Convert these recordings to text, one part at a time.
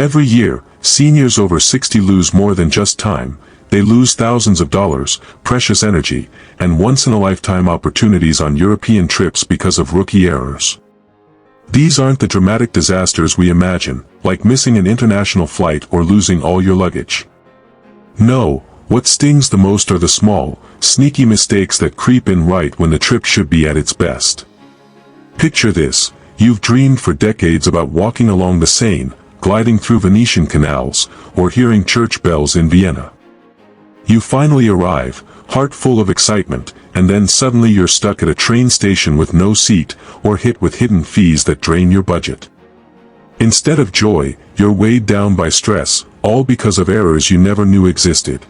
Every year, seniors over 60 lose more than just time. They lose thousands of dollars, precious energy, and once-in-a-lifetime opportunities on European trips because of rookie errors. These aren't the dramatic disasters we imagine, like missing an international flight or losing all your luggage. No, what stings the most are the small, sneaky mistakes that creep in right when the trip should be at its best. Picture this: you've dreamed for decades about walking along the Seine, gliding through Venetian canals, or hearing church bells in Vienna. You finally arrive, heart full of excitement, and then suddenly you're stuck at a train station with no seat, or hit with hidden fees that drain your budget. Instead of joy, you're weighed down by stress, all because of errors you never knew existed.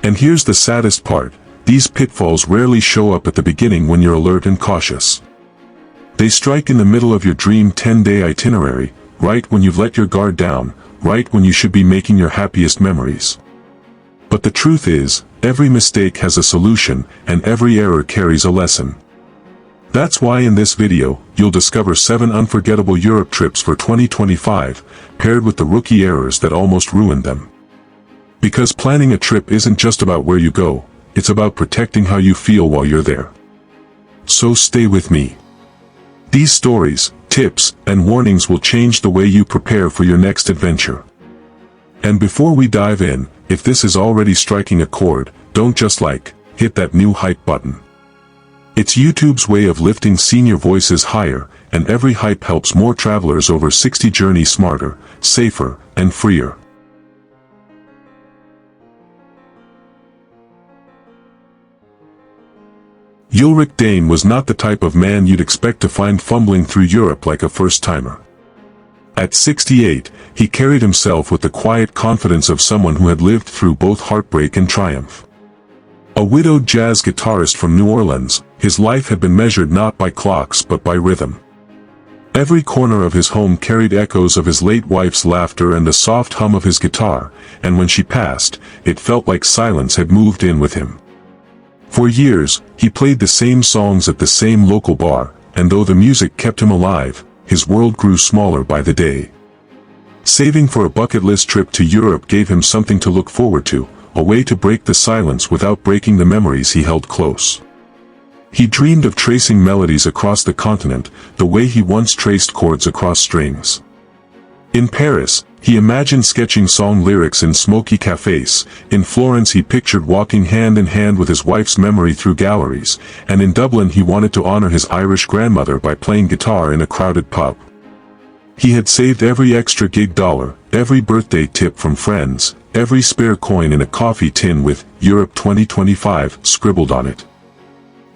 And here's the saddest part: these pitfalls rarely show up at the beginning when you're alert and cautious. They strike in the middle of your dream 10-day itinerary, right when you've let your guard down, right when you should be making your happiest memories. But the truth is, every mistake has a solution, and every error carries a lesson. That's why in this video, you'll discover 7 unforgettable Europe trips for 2025, paired with the rookie errors that almost ruined them. Because planning a trip isn't just about where you go, it's about protecting how you feel while you're there. So stay with me. These stories, tips, and warnings will change the way you prepare for your next adventure. And before we dive in, if this is already striking a chord, don't just hit that new hype button. It's YouTube's way of lifting senior voices higher, and every hype helps more travelers over 60 journey smarter, safer, and freer. Eulric Dane was not the type of man you'd expect to find fumbling through Europe like a first-timer. At 68, he carried himself with the quiet confidence of someone who had lived through both heartbreak and triumph. A widowed jazz guitarist from New Orleans, his life had been measured not by clocks but by rhythm. Every corner of his home carried echoes of his late wife's laughter and the soft hum of his guitar, and when she passed, it felt like silence had moved in with him. For years, he played the same songs at the same local bar, and though the music kept him alive, his world grew smaller by the day. Saving for a bucket list trip to Europe gave him something to look forward to, a way to break the silence without breaking the memories he held close. He dreamed of tracing melodies across the continent, the way he once traced chords across strings. In Paris, he imagined sketching song lyrics in smoky cafes. In Florence he pictured walking hand in hand with his wife's memory through galleries, and in Dublin he wanted to honor his Irish grandmother by playing guitar in a crowded pub. He had saved every extra gig dollar, every birthday tip from friends, every spare coin in a coffee tin with Europe 2025 scribbled on it.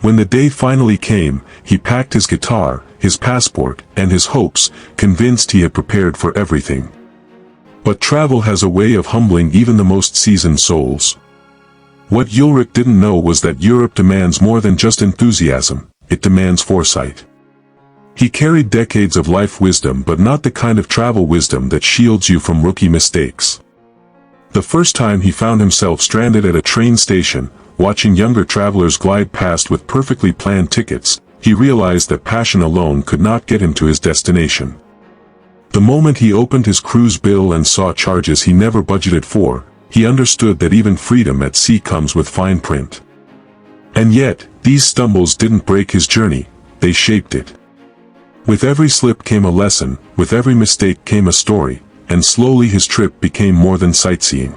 When the day finally came, he packed his guitar, his passport, and his hopes, convinced he had prepared for everything. But travel has a way of humbling even the most seasoned souls. What Eulric didn't know was that Europe demands more than just enthusiasm, it demands foresight. He carried decades of life wisdom, but not the kind of travel wisdom that shields you from rookie mistakes. The first time he found himself stranded at a train station, watching younger travelers glide past with perfectly planned tickets, he realized that passion alone could not get him to his destination. The moment he opened his cruise bill and saw charges he never budgeted for, he understood that even freedom at sea comes with fine print. And yet, these stumbles didn't break his journey, they shaped it. With every slip came a lesson, with every mistake came a story, and slowly his trip became more than sightseeing.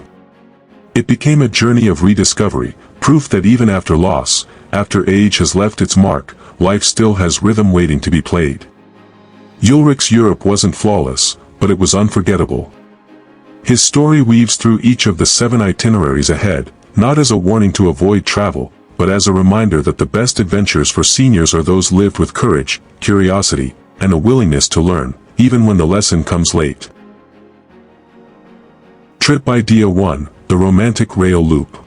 It became a journey of rediscovery, proof that even after loss, after age has left its mark, life still has rhythm waiting to be played. Eulric's Europe wasn't flawless, but it was unforgettable. His story weaves through each of the 7 itineraries ahead, not as a warning to avoid travel, but as a reminder that the best adventures for seniors are those lived with courage, curiosity, and a willingness to learn, even when the lesson comes late. Trip Idea 1: The Romantic Rail Loop.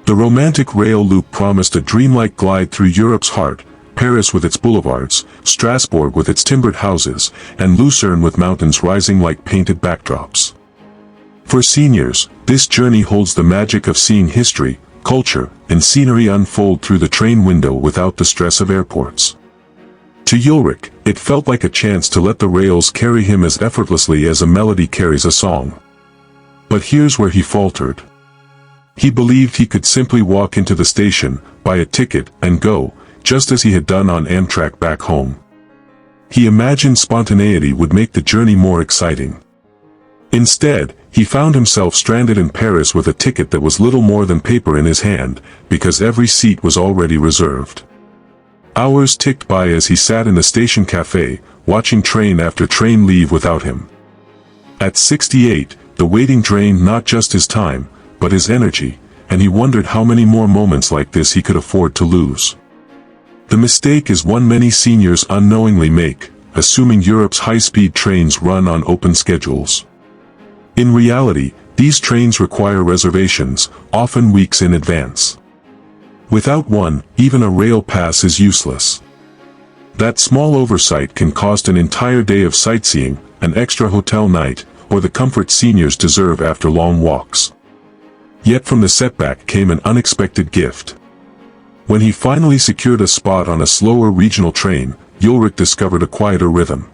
The Romantic Rail Loop promised a dreamlike glide through Europe's heart, Paris with its boulevards, Strasbourg with its timbered houses, and Lucerne with mountains rising like painted backdrops. For seniors, this journey holds the magic of seeing history, culture, and scenery unfold through the train window without the stress of airports. To Eulric, it felt like a chance to let the rails carry him as effortlessly as a melody carries a song. But here's where he faltered. He believed he could simply walk into the station, buy a ticket, and go, just as he had done on Amtrak back home. He imagined spontaneity would make the journey more exciting. Instead, he found himself stranded in Paris with a ticket that was little more than paper in his hand, because every seat was already reserved. Hours ticked by as he sat in the station cafe, watching train after train leave without him. At 68, the waiting drained not just his time, but his energy, and he wondered how many more moments like this he could afford to lose. The mistake is one many seniors unknowingly make, assuming Europe's high-speed trains run on open schedules. In reality, these trains require reservations, often weeks in advance. Without one, even a rail pass is useless. That small oversight can cost an entire day of sightseeing, an extra hotel night, or the comfort seniors deserve after long walks. Yet from the setback came an unexpected gift. When he finally secured a spot on a slower regional train, Eulric discovered a quieter rhythm.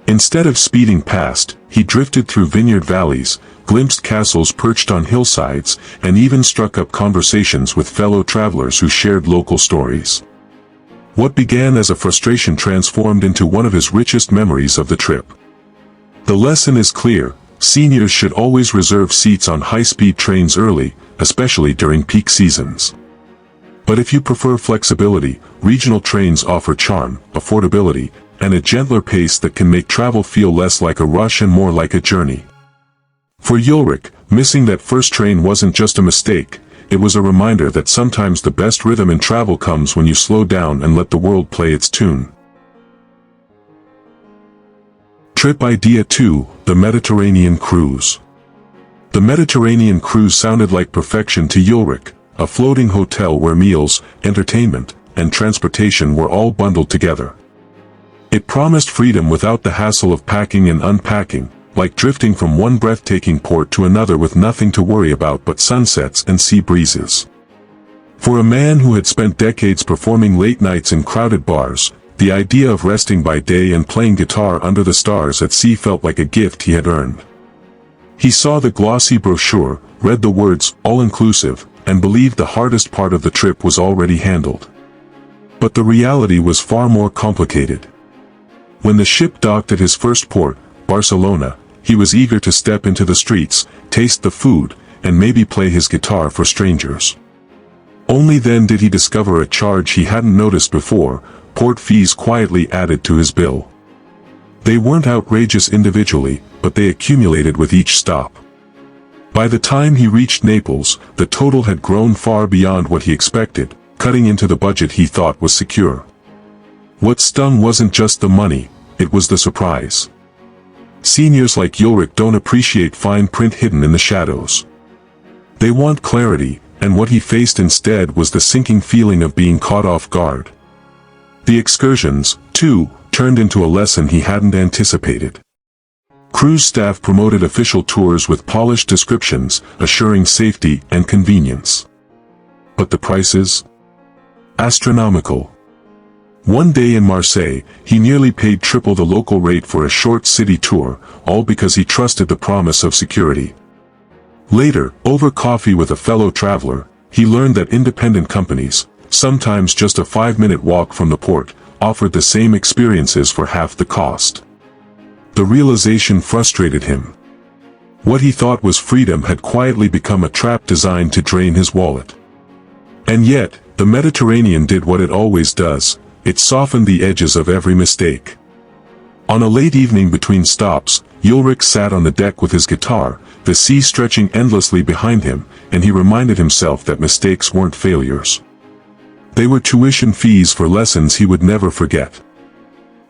Instead of speeding past, he drifted through vineyard valleys, glimpsed castles perched on hillsides, and even struck up conversations with fellow travelers who shared local stories. What began as a frustration transformed into one of his richest memories of the trip. The lesson is clear: seniors should always reserve seats on high-speed trains early, especially during peak seasons. But if you prefer flexibility, regional trains offer charm, affordability, and a gentler pace that can make travel feel less like a rush and more like a journey. For Eulric, missing that first train wasn't just a mistake, it was a reminder that sometimes the best rhythm in travel comes when you slow down and let the world play its tune. Trip Idea 2: The Mediterranean Cruise. The Mediterranean cruise sounded like perfection to Eulric, a floating hotel where meals, entertainment, and transportation were all bundled together. It promised freedom without the hassle of packing and unpacking, like drifting from one breathtaking port to another with nothing to worry about but sunsets and sea breezes. For a man who had spent decades performing late nights in crowded bars, the idea of resting by day and playing guitar under the stars at sea felt like a gift he had earned. He saw the glossy brochure, read the words, all-inclusive, and believed the hardest part of the trip was already handled. But the reality was far more complicated. When the ship docked at his first port, Barcelona, he was eager to step into the streets, taste the food, and maybe play his guitar for strangers. Only then did he discover a charge he hadn't noticed before: port fees quietly added to his bill. They weren't outrageous individually, but they accumulated with each stop. By the time he reached Naples, the total had grown far beyond what he expected, cutting into the budget he thought was secure. What stung wasn't just the money, it was the surprise. Seniors like Eulric don't appreciate fine print hidden in the shadows. They want clarity, and what he faced instead was the sinking feeling of being caught off guard. The excursions, too, turned into a lesson he hadn't anticipated. Cruise staff promoted official tours with polished descriptions, assuring safety and convenience. But the prices? Astronomical. One day in Marseille, he nearly paid triple the local rate for a short city tour, all because he trusted the promise of security. Later, over coffee with a fellow traveler, he learned that independent companies, sometimes just a 5-minute walk from the port, offered the same experiences for half the cost. The realization frustrated him. What he thought was freedom had quietly become a trap designed to drain his wallet. And yet, the Mediterranean did what it always does: it softened the edges of every mistake. On a late evening between stops, Eulric sat on the deck with his guitar, the sea stretching endlessly behind him, and he reminded himself that mistakes weren't failures. They were tuition fees for lessons he would never forget.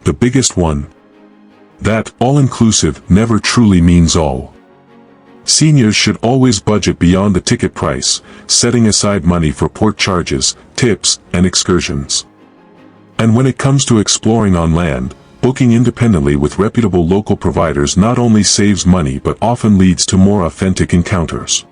The biggest one: that all-inclusive never truly means all. Seniors should always budget beyond the ticket price, setting aside money for port charges, tips, and excursions. And when it comes to exploring on land, booking independently with reputable local providers not only saves money but often leads to more authentic encounters.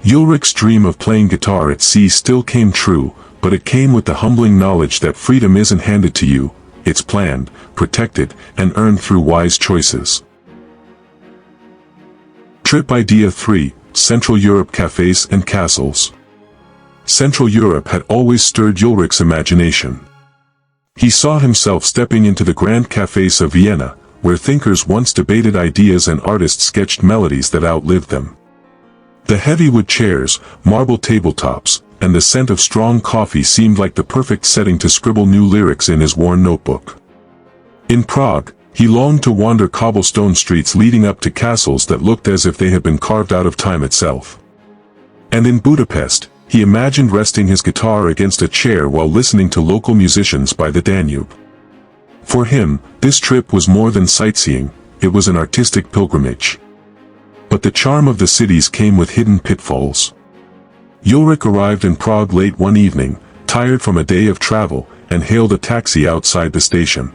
Eulric's dream of playing guitar at sea still came true, but it came with the humbling knowledge that freedom isn't handed to you, it's planned, protected, and earned through wise choices. Trip Idea 3, Central Europe Cafes and Castles. Central Europe had always stirred Eulric's imagination. He saw himself stepping into the grand cafes of Vienna, where thinkers once debated ideas and artists sketched melodies that outlived them. The heavy wood chairs, marble tabletops, and the scent of strong coffee seemed like the perfect setting to scribble new lyrics in his worn notebook. In Prague, he longed to wander cobblestone streets leading up to castles that looked as if they had been carved out of time itself. And in Budapest, he imagined resting his guitar against a chair while listening to local musicians by the Danube. For him, this trip was more than sightseeing, it was an artistic pilgrimage. But the charm of the cities came with hidden pitfalls. Eulric arrived in Prague late one evening, tired from a day of travel, and hailed a taxi outside the station.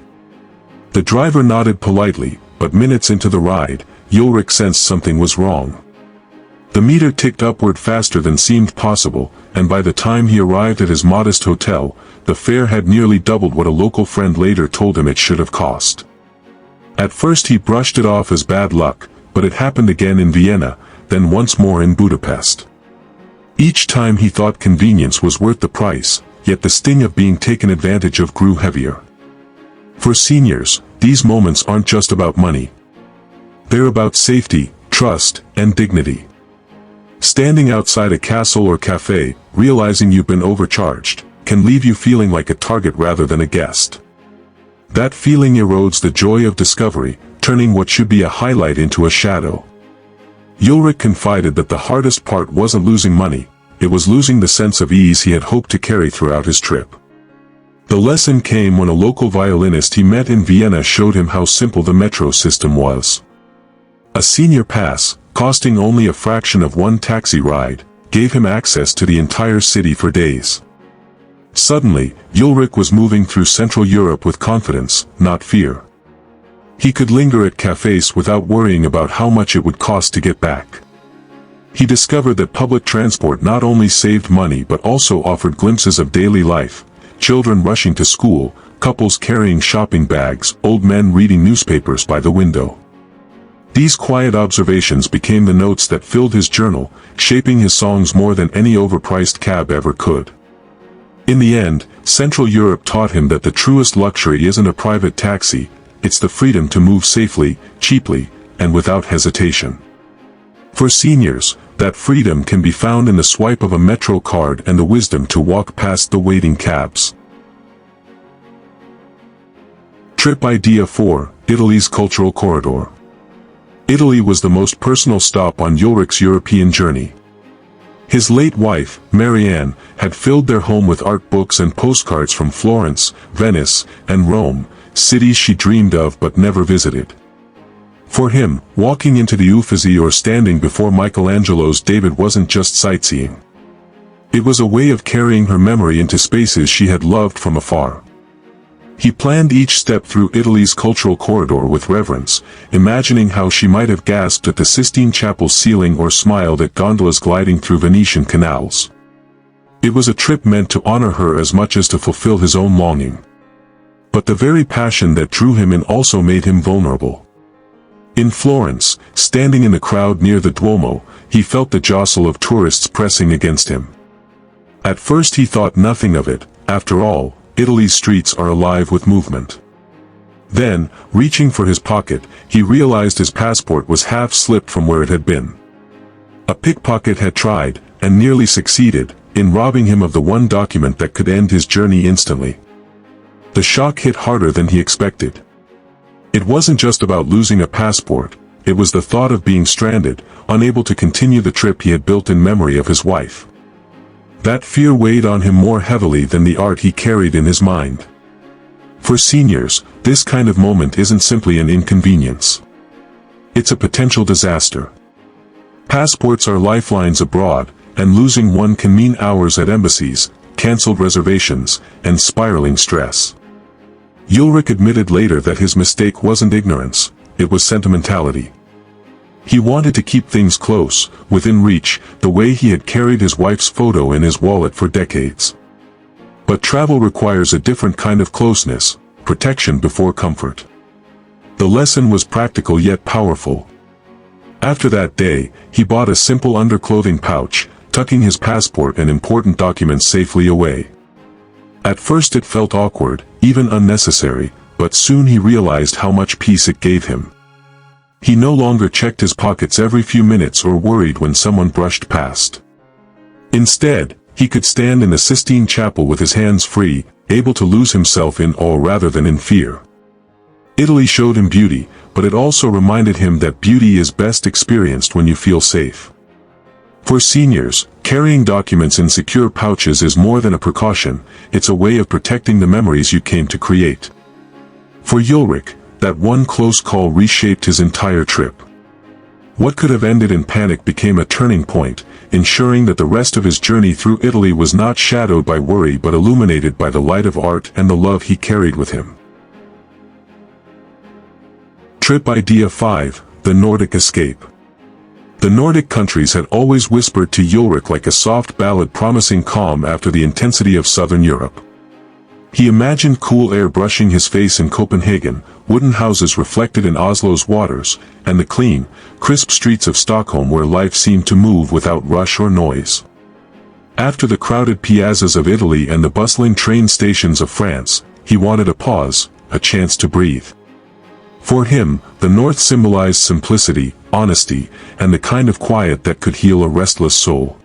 The driver nodded politely, but minutes into the ride, Eulric sensed something was wrong. The meter ticked upward faster than seemed possible, and by the time he arrived at his modest hotel, the fare had nearly doubled what a local friend later told him it should have cost. At first he brushed it off as bad luck, but it happened again in Vienna, then once more in Budapest. Each time he thought convenience was worth the price, yet the sting of being taken advantage of grew heavier. For seniors, these moments aren't just about money. They're about safety, trust, and dignity. Standing outside a castle or cafe, realizing you've been overcharged, can leave you feeling like a target rather than a guest. That feeling erodes the joy of discovery, turning what should be a highlight into a shadow. Eulric confided that the hardest part wasn't losing money, it was losing the sense of ease he had hoped to carry throughout his trip. The lesson came when a local violinist he met in Vienna showed him how simple the metro system was. A senior pass, costing only a fraction of one taxi ride, gave him access to the entire city for days. Suddenly, Eulric was moving through Central Europe with confidence, not fear. He could linger at cafes without worrying about how much it would cost to get back. He discovered that public transport not only saved money but also offered glimpses of daily life, children rushing to school, couples carrying shopping bags, old men reading newspapers by the window. These quiet observations became the notes that filled his journal, shaping his songs more than any overpriced cab ever could. In the end, Central Europe taught him that the truest luxury isn't a private taxi, it's the freedom to move safely, cheaply, and without hesitation. For seniors, that freedom can be found in the swipe of a metro card and the wisdom to walk past the waiting cabs. Trip Idea 4, Italy's Cultural Corridor. Italy was the most personal stop on Eulric's European journey. His late wife, Marianne, had filled their home with art books and postcards from Florence, Venice, and Rome, cities she dreamed of but never visited. For him, walking into the Uffizi or standing before Michelangelo's David wasn't just sightseeing. It was a way of carrying her memory into spaces she had loved from afar. He planned each step through Italy's cultural corridor with reverence, imagining how she might have gasped at the Sistine Chapel's ceiling or smiled at gondolas gliding through Venetian canals. It was a trip meant to honor her as much as to fulfill his own longing. But the very passion that drew him in also made him vulnerable. In Florence, standing in the crowd near the Duomo, he felt the jostle of tourists pressing against him. At first he thought nothing of it, after all, Italy's streets are alive with movement. Then, reaching for his pocket, he realized his passport was half slipped from where it had been. A pickpocket had tried, and nearly succeeded, in robbing him of the one document that could end his journey instantly. The shock hit harder than he expected. It wasn't just about losing a passport, it was the thought of being stranded, unable to continue the trip he had built in memory of his wife. That fear weighed on him more heavily than the art he carried in his mind. For seniors, this kind of moment isn't simply an inconvenience. It's a potential disaster. Passports are lifelines abroad, and losing one can mean hours at embassies, cancelled reservations, and spiraling stress. Eulric admitted later that his mistake wasn't ignorance, it was sentimentality. He wanted to keep things close, within reach, the way he had carried his wife's photo in his wallet for decades. But travel requires a different kind of closeness, protection before comfort. The lesson was practical yet powerful. After that day, he bought a simple underclothing pouch, tucking his passport and important documents safely away. At first it felt awkward, even unnecessary, but soon he realized how much peace it gave him. He no longer checked his pockets every few minutes or worried when someone brushed past. Instead, he could stand in the Sistine Chapel with his hands free, able to lose himself in awe rather than in fear. Italy showed him beauty, but it also reminded him that beauty is best experienced when you feel safe. For seniors, carrying documents in secure pouches is more than a precaution, it's a way of protecting the memories you came to create. For Eulric, that one close call reshaped his entire trip. What could have ended in panic became a turning point, ensuring that the rest of his journey through Italy was not shadowed by worry but illuminated by the light of art and the love he carried with him. Trip Idea 5, The Nordic Escape. The Nordic countries had always whispered to Eulric like a soft ballad promising calm after the intensity of southern Europe. He imagined cool air brushing his face in Copenhagen, wooden houses reflected in Oslo's waters, and the clean, crisp streets of Stockholm where life seemed to move without rush or noise. After the crowded piazzas of Italy and the bustling train stations of France, he wanted a pause, a chance to breathe. For him, the North symbolized simplicity, honesty, and the kind of quiet that could heal a restless soul.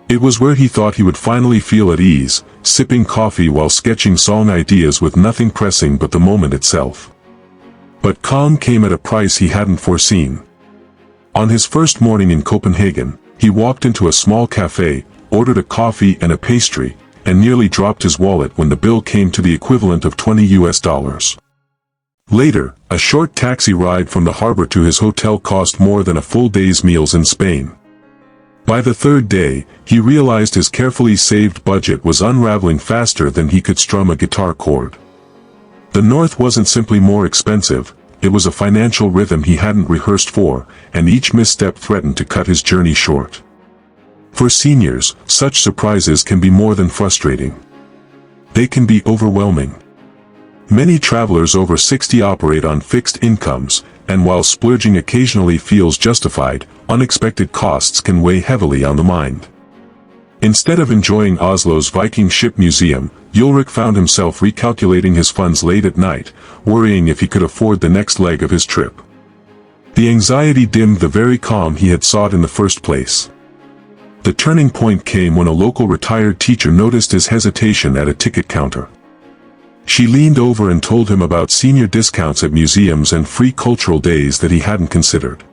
It was where he thought he would finally feel at ease, sipping coffee while sketching song ideas with nothing pressing but the moment itself. But calm came at a price he hadn't foreseen. On his first morning in Copenhagen, he walked into a small cafe, ordered a coffee and a pastry, and nearly dropped his wallet when the bill came to the equivalent of $20. Later, a short taxi ride from the harbor to his hotel cost more than a full day's meals in Spain. By the third day, he realized his carefully saved budget was unraveling faster than he could strum a guitar chord. The North wasn't simply more expensive, it was a financial rhythm he hadn't rehearsed for, and each misstep threatened to cut his journey short. For seniors, such surprises can be more than frustrating. They can be overwhelming. Many travelers over 60 operate on fixed incomes, and while splurging occasionally feels justified, unexpected costs can weigh heavily on the mind. Instead of enjoying Oslo's Viking ship museum, Eulric found himself recalculating his funds late at night, worrying if he could afford the next leg of his trip. The anxiety dimmed the very calm he had sought in the first place. The turning point came when a local retired teacher noticed his hesitation at a ticket counter. She leaned over and told him about senior discounts at museums and free cultural days that he hadn't considered.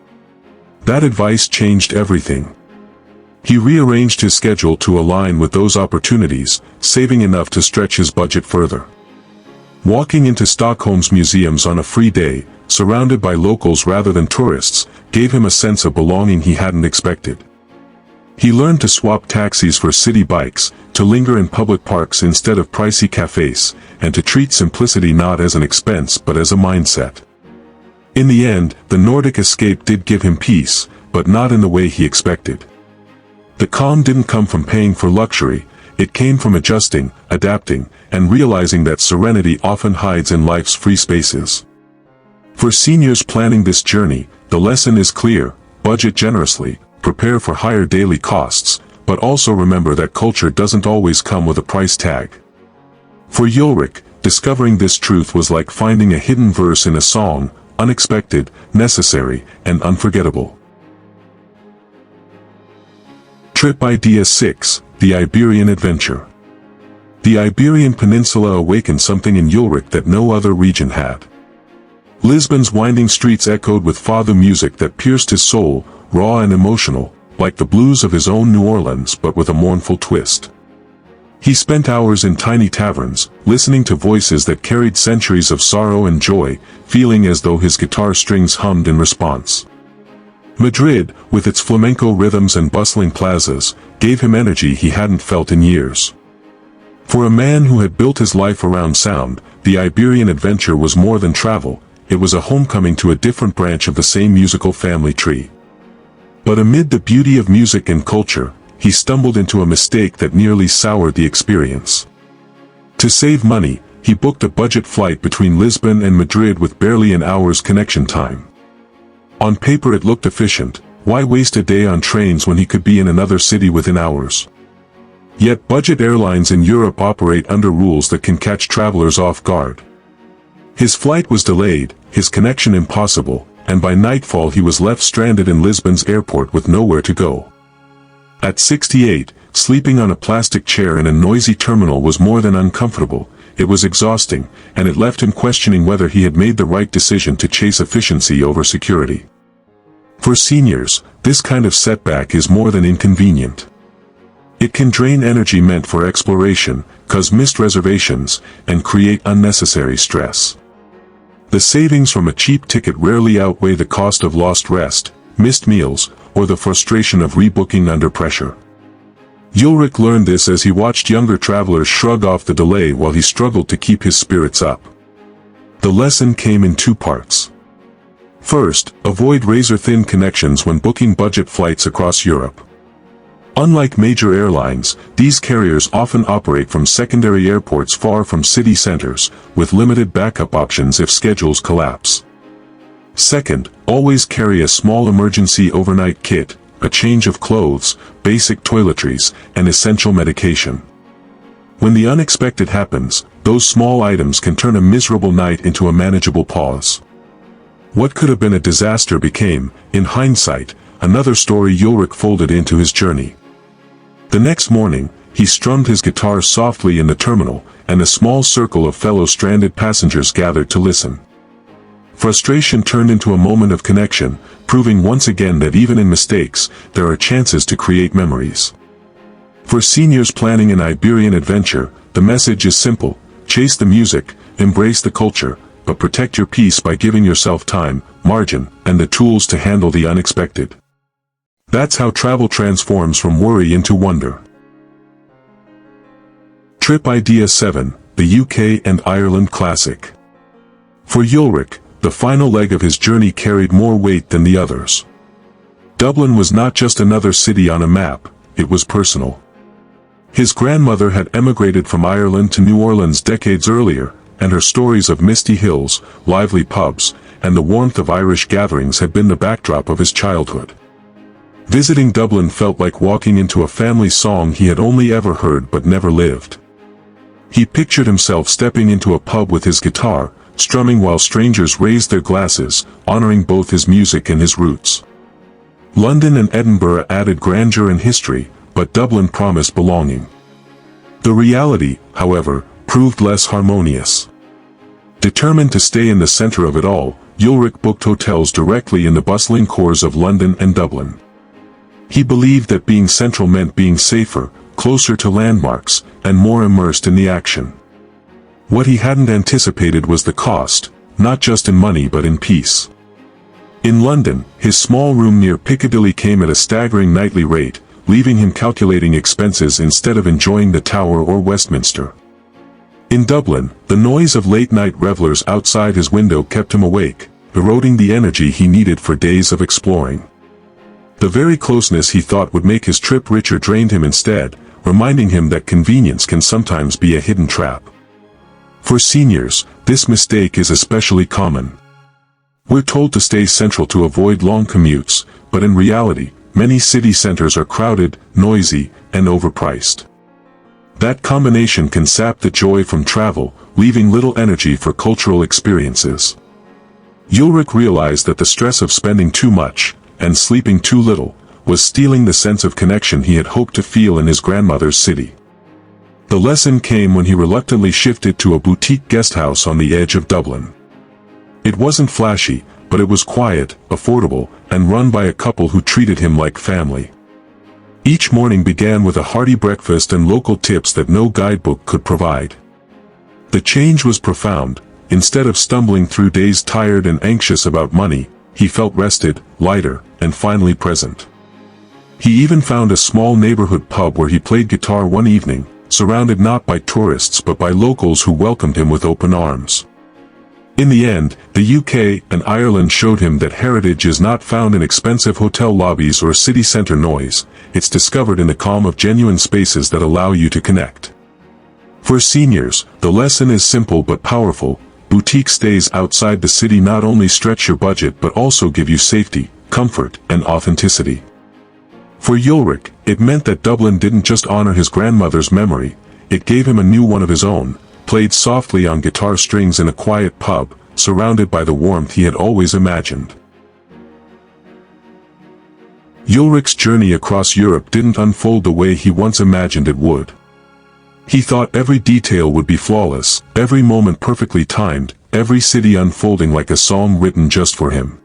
That advice changed everything. He rearranged his schedule to align with those opportunities, saving enough to stretch his budget further. Walking into Stockholm's museums on a free day, surrounded by locals rather than tourists, gave him a sense of belonging he hadn't expected. He learned to swap taxis for city bikes, to linger in public parks instead of pricey cafes, and to treat simplicity not as an expense but as a mindset. In the end, the Nordic escape did give him peace, but not in the way he expected. The calm didn't come from paying for luxury, it came from adjusting, adapting, and realizing that serenity often hides in life's free spaces. For seniors planning this journey, the lesson is clear: budget generously, prepare for higher daily costs, but also remember that culture doesn't always come with a price tag. For Eulric, discovering this truth was like finding a hidden verse in a song, unexpected, necessary, and unforgettable. Trip Idea 6, The Iberian Adventure. The Iberian Peninsula awakened something in Eulric that no other region had. Lisbon's winding streets echoed with fado music that pierced his soul, raw and emotional, like the blues of his own New Orleans but with a mournful twist. He spent hours in tiny taverns, listening to voices that carried centuries of sorrow and joy, feeling as though his guitar strings hummed in response. Madrid, with its flamenco rhythms and bustling plazas, gave him energy he hadn't felt in years. For a man who had built his life around sound, the Iberian adventure was more than travel, it was a homecoming to a different branch of the same musical family tree. But amid the beauty of music and culture, he stumbled into a mistake that nearly soured the experience. To save money, he booked a budget flight between Lisbon and Madrid with barely an hour's connection time. On paper it looked efficient. Why waste a day on trains when he could be in another city within hours? Yet budget airlines in Europe operate under rules that can catch travelers off guard. His flight was delayed, his connection impossible, and by nightfall he was left stranded in Lisbon's airport with nowhere to go. At 68, sleeping on a plastic chair in a noisy terminal was more than uncomfortable, it was exhausting, and it left him questioning whether he had made the right decision to chase efficiency over security. For seniors, this kind of setback is more than inconvenient. It can drain energy meant for exploration, cause missed reservations, and create unnecessary stress. The savings from a cheap ticket rarely outweigh the cost of lost rest, missed meals, or the frustration of rebooking under pressure. Eulric learned this as he watched younger travelers shrug off the delay while he struggled to keep his spirits up. The lesson came in two parts. First, avoid razor-thin connections when booking budget flights across Europe. Unlike major airlines, these carriers often operate from secondary airports far from city centers, with limited backup options if schedules collapse. Second, always carry a small emergency overnight kit, a change of clothes, basic toiletries, and essential medication. When the unexpected happens, those small items can turn a miserable night into a manageable pause. What could have been a disaster became, in hindsight, another story Eulric folded into his journey. The next morning, he strummed his guitar softly in the terminal, and a small circle of fellow stranded passengers gathered to listen. Frustration turned into a moment of connection, proving once again that even in mistakes, there are chances to create memories. For seniors planning an Iberian adventure, the message is simple: chase the music, embrace the culture, but protect your peace by giving yourself time, margin, and the tools to handle the unexpected. That's how travel transforms from worry into wonder. Trip Idea 7, the UK and Ireland Classic. For Eulric, the final leg of his journey carried more weight than the others. Dublin was not just another city on a map, it was personal. His grandmother had emigrated from Ireland to New Orleans decades earlier, and her stories of misty hills, lively pubs, and the warmth of Irish gatherings had been the backdrop of his childhood. Visiting Dublin felt like walking into a family song he had only ever heard but never lived. He pictured himself stepping into a pub with his guitar, strumming while strangers raised their glasses, honoring both his music and his roots. London and Edinburgh added grandeur and history, but Dublin promised belonging. The reality, however, proved less harmonious. Determined to stay in the center of it all, Eulric booked hotels directly in the bustling cores of London and Dublin. He believed that being central meant being safer, closer to landmarks, and more immersed in the action. What he hadn't anticipated was the cost, not just in money but in peace. In London, his small room near Piccadilly came at a staggering nightly rate, leaving him calculating expenses instead of enjoying the Tower or Westminster. In Dublin, the noise of late-night revelers outside his window kept him awake, eroding the energy he needed for days of exploring. The very closeness he thought would make his trip richer drained him instead, reminding him that convenience can sometimes be a hidden trap. For seniors, this mistake is especially common. We're told to stay central to avoid long commutes, but in reality, many city centers are crowded, noisy, and overpriced. That combination can sap the joy from travel, leaving little energy for cultural experiences. Eulric realized that the stress of spending too much, and sleeping too little, was stealing the sense of connection he had hoped to feel in his grandmother's city. The lesson came when he reluctantly shifted to a boutique guesthouse on the edge of Dublin. It wasn't flashy, but it was quiet, affordable, and run by a couple who treated him like family. Each morning began with a hearty breakfast and local tips that no guidebook could provide. The change was profound. Instead of stumbling through days tired and anxious about money, he felt rested, lighter, and finally present. He even found a small neighborhood pub where he played guitar one evening, surrounded not by tourists but by locals who welcomed him with open arms. In the end, the UK and Ireland showed him that heritage is not found in expensive hotel lobbies or city center noise, it's discovered in the calm of genuine spaces that allow you to connect. For seniors, the lesson is simple but powerful. Boutique stays outside the city not only stretch your budget but also give you safety, comfort, and authenticity. For Eulric, it meant that Dublin didn't just honor his grandmother's memory, it gave him a new one of his own, played softly on guitar strings in a quiet pub, surrounded by the warmth he had always imagined. Eulric's journey across Europe didn't unfold the way he once imagined it would. He thought every detail would be flawless, every moment perfectly timed, every city unfolding like a song written just for him.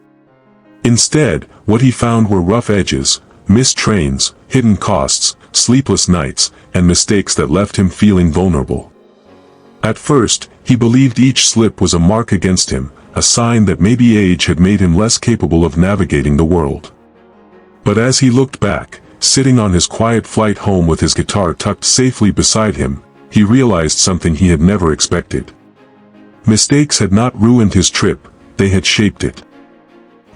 Instead, what he found were rough edges, missed trains, hidden costs, sleepless nights, and mistakes that left him feeling vulnerable. At first, he believed each slip was a mark against him, a sign that maybe age had made him less capable of navigating the world. But as he looked back, sitting on his quiet flight home with his guitar tucked safely beside him, he realized something he had never expected. Mistakes had not ruined his trip, they had shaped it.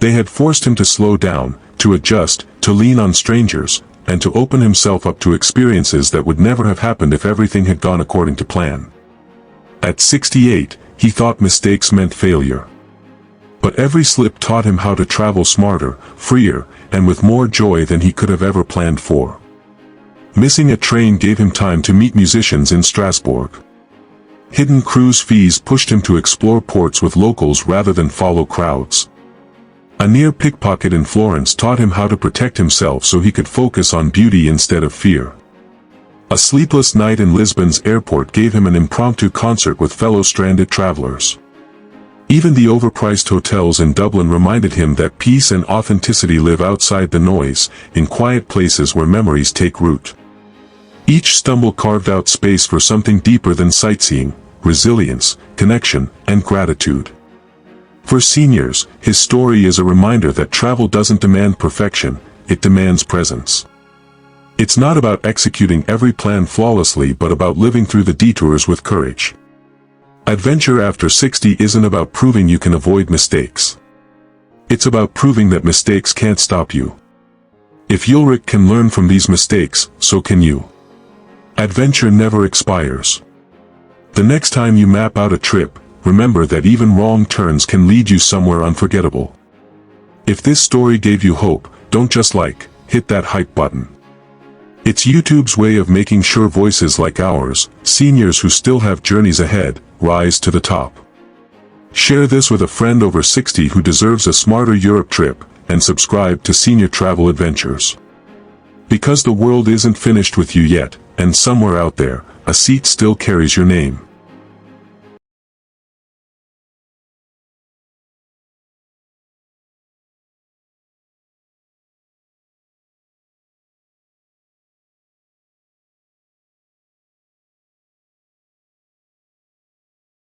They had forced him to slow down, to adjust, to lean on strangers, and to open himself up to experiences that would never have happened if everything had gone according to plan. At 68, he thought mistakes meant failure. But every slip taught him how to travel smarter, freer, and with more joy than he could have ever planned for. Missing a train gave him time to meet musicians in Strasbourg. Hidden cruise fees pushed him to explore ports with locals rather than follow crowds. A near pickpocket in Florence taught him how to protect himself so he could focus on beauty instead of fear. A sleepless night in Lisbon's airport gave him an impromptu concert with fellow stranded travelers. Even the overpriced hotels in Dublin reminded him that peace and authenticity live outside the noise, in quiet places where memories take root. Each stumble carved out space for something deeper than sightseeing, resilience, connection, and gratitude. For seniors, his story is a reminder that travel doesn't demand perfection, it demands presence. It's not about executing every plan flawlessly but about living through the detours with courage. Adventure after 60 isn't about proving you can avoid mistakes. It's about proving that mistakes can't stop you. If Eulric can learn from these mistakes, so can you. Adventure never expires. The next time you map out a trip, remember that even wrong turns can lead you somewhere unforgettable. If this story gave you hope, don't just hit that hype button. It's YouTube's way of making sure voices like ours, seniors who still have journeys ahead, rise to the top. Share this with a friend over 60 who deserves a smarter Europe trip, and subscribe to Senior Travel Adventures. Because the world isn't finished with you yet, and somewhere out there, a seat still carries your name.